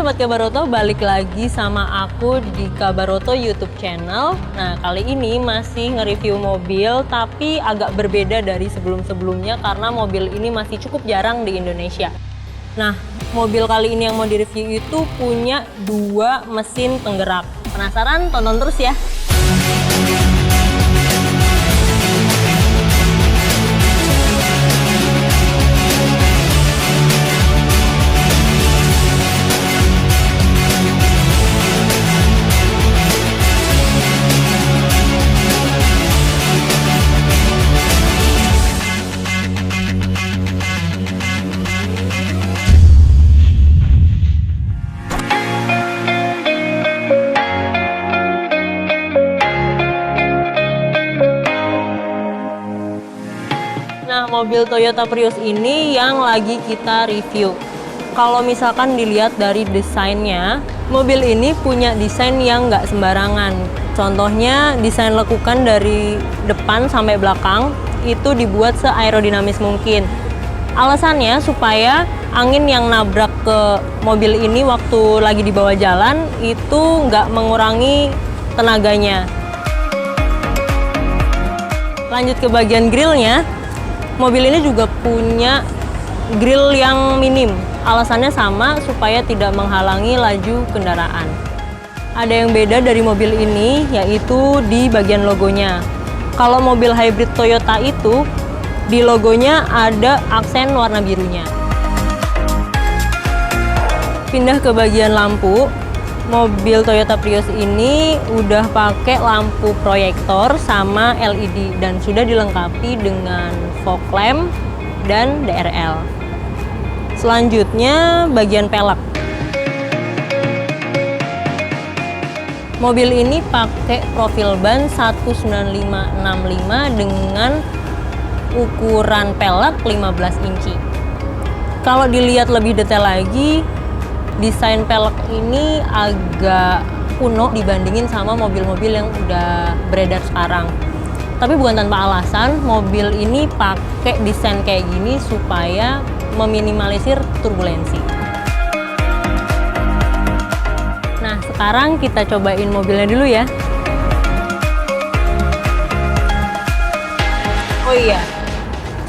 Sobat Kabaroto, balik lagi sama aku di Kabaroto YouTube channel. Nah, kali ini masih nge-review mobil, tapi agak berbeda dari sebelum-sebelumnya karena mobil ini masih cukup jarang di Indonesia. Nah, mobil kali ini yang mau direview itu punya 2 mesin penggerak. Penasaran? Tonton terus ya! Nah, mobil Toyota Prius ini yang lagi kita review. Kalau misalkan dilihat dari desainnya, mobil ini punya desain yang nggak sembarangan. Contohnya, desain lekukan dari depan sampai belakang itu dibuat se-aerodinamis mungkin. Alasannya supaya angin yang nabrak ke mobil ini waktu lagi di bawah jalan itu nggak mengurangi tenaganya. Lanjut ke bagian grillnya. Mobil ini juga punya grill yang minim. Alasannya sama, supaya tidak menghalangi laju kendaraan. Ada yang beda dari mobil ini, yaitu di bagian logonya. Kalau mobil hybrid Toyota itu, di logonya ada aksen warna birunya. Pindah ke bagian lampu. Mobil Toyota Prius ini udah pakai lampu proyektor sama LED dan sudah dilengkapi dengan fog lamp dan DRL. Selanjutnya bagian pelek. Mobil ini pakai profil ban 19565 dengan ukuran pelek 15 inci. Kalau dilihat lebih detail lagi, desain pelek ini agak kuno dibandingin sama mobil-mobil yang udah beredar sekarang. Tapi bukan tanpa alasan, mobil ini pakai desain kayak gini supaya meminimalisir turbulensi. Nah, sekarang kita cobain mobilnya dulu ya. Oh iya,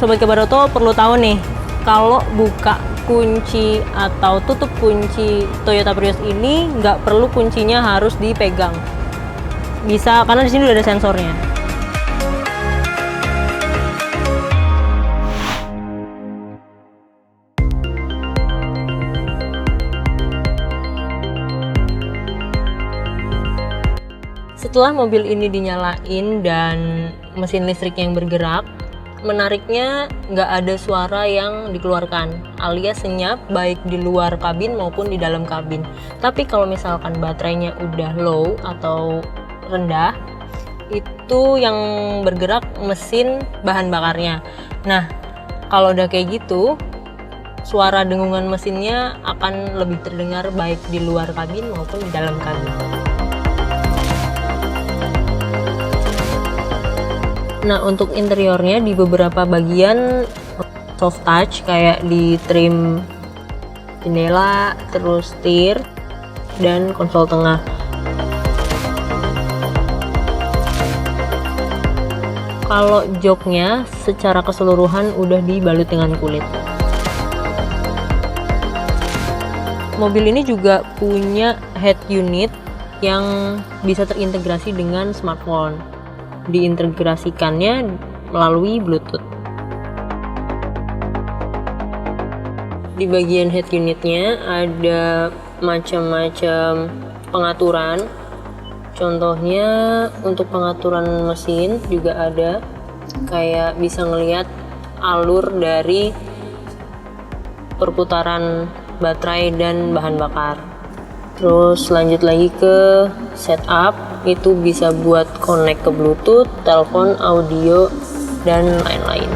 Sobat Kabaroto perlu tahu nih, kalau buka kunci atau tutup kunci Toyota Prius ini nggak perlu kuncinya harus dipegang, bisa karena di sini udah ada sensornya. Setelah mobil ini dinyalain dan mesin listrik yang bergerak, menariknya nggak ada suara yang dikeluarkan, alias senyap baik di luar kabin maupun di dalam kabin. Tapi kalau misalkan baterainya udah low atau rendah, itu yang bergerak mesin bahan bakarnya. Nah, kalau udah kayak gitu, suara dengungan mesinnya akan lebih terdengar baik di luar kabin maupun di dalam kabin. Nah, untuk interiornya di beberapa bagian soft touch kayak di trim jendela, terus setir, dan konsol tengah. Kalau joknya secara keseluruhan udah dibalut dengan kulit. Mobil ini juga punya head unit yang bisa terintegrasi dengan smartphone. Diintegrasikannya melalui Bluetooth. Di bagian head unitnya ada macam-macam pengaturan. Contohnya untuk pengaturan mesin juga ada, kayak bisa ngelihat alur dari perputaran baterai dan bahan bakar. Terus lanjut lagi ke setup, itu bisa buat connect ke Bluetooth, telepon, audio, dan lain-lain.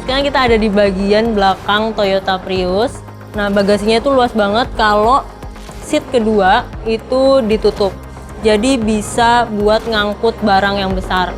Sekarang kita ada di bagian belakang Toyota Prius. Nah, bagasinya itu luas banget kalau seat kedua itu ditutup. Jadi bisa buat ngangkut barang yang besar.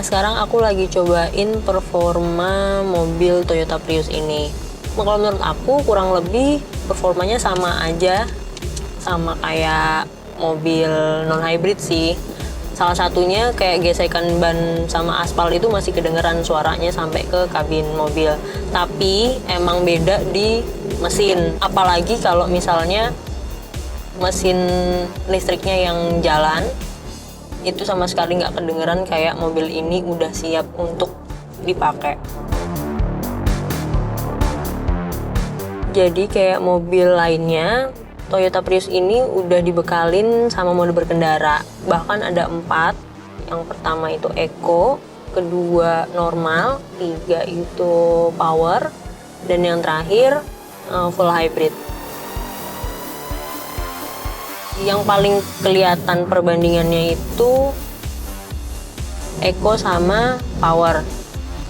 sekarang aku lagi cobain performa mobil Toyota Prius ini. Kalau menurut aku kurang lebih performanya sama aja, sama kayak mobil non hybrid sih. Salah satunya kayak gesekan ban sama aspal itu masih kedengeran suaranya sampai ke kabin mobil. Tapi emang beda di mesin. Apalagi kalau misalnya mesin listriknya yang jalan, itu sama sekali nggak kedengeran kayak mobil ini udah siap untuk dipakai. Jadi kayak mobil lainnya, Toyota Prius ini udah dibekalin sama mode berkendara. Bahkan ada 4. Yang pertama itu Eco, kedua normal, 3 itu power, dan yang terakhir full hybrid. Yang paling kelihatan perbandingannya itu Eco sama power.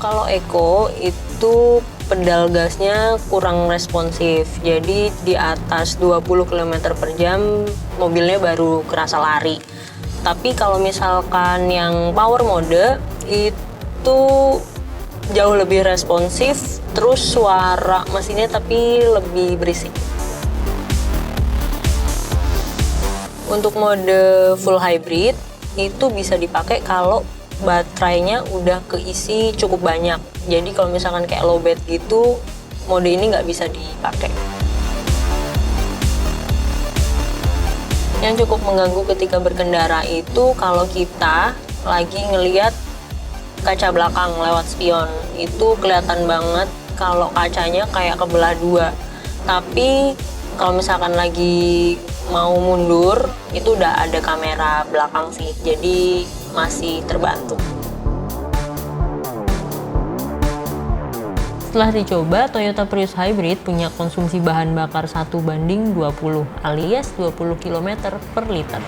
Kalau Eco itu pedal gasnya kurang responsif, jadi di atas 20 km per jam mobilnya baru kerasa lari. Tapi kalau misalkan yang power mode itu jauh lebih responsif, terus suara mesinnya tapi lebih berisik. Untuk mode full hybrid itu bisa dipakai kalau baterainya udah keisi cukup banyak. Jadi kalau misalkan kayak lowbat gitu, mode ini nggak bisa dipakai. Yang cukup mengganggu ketika berkendara itu kalau kita lagi ngelihat kaca belakang lewat spion. Itu kelihatan banget kalau kacanya kayak kebelah dua. Tapi kalau misalkan lagi mau mundur, itu udah ada kamera belakang sih, jadi masih terbantu. Setelah dicoba, Toyota Prius Hybrid punya konsumsi bahan bakar 1:20 alias 20 km per liter.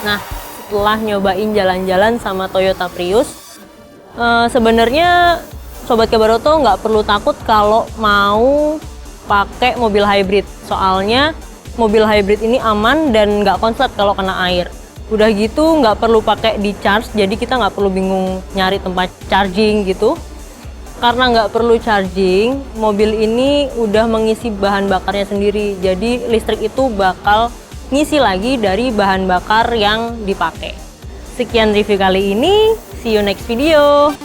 Nah, setelah nyobain jalan-jalan sama Toyota Prius, sebenarnya Sobat Kabaroto nggak perlu takut kalau mau pakai mobil hybrid. Soalnya mobil hybrid ini aman dan nggak konslet kalau kena air. Udah gitu nggak perlu pakai di charge, jadi kita nggak perlu bingung nyari tempat charging gitu. Karena nggak perlu charging, mobil ini udah mengisi bahan bakarnya sendiri. Jadi listrik itu bakal ngisi lagi dari bahan bakar yang dipakai. Sekian review kali ini, see you next video.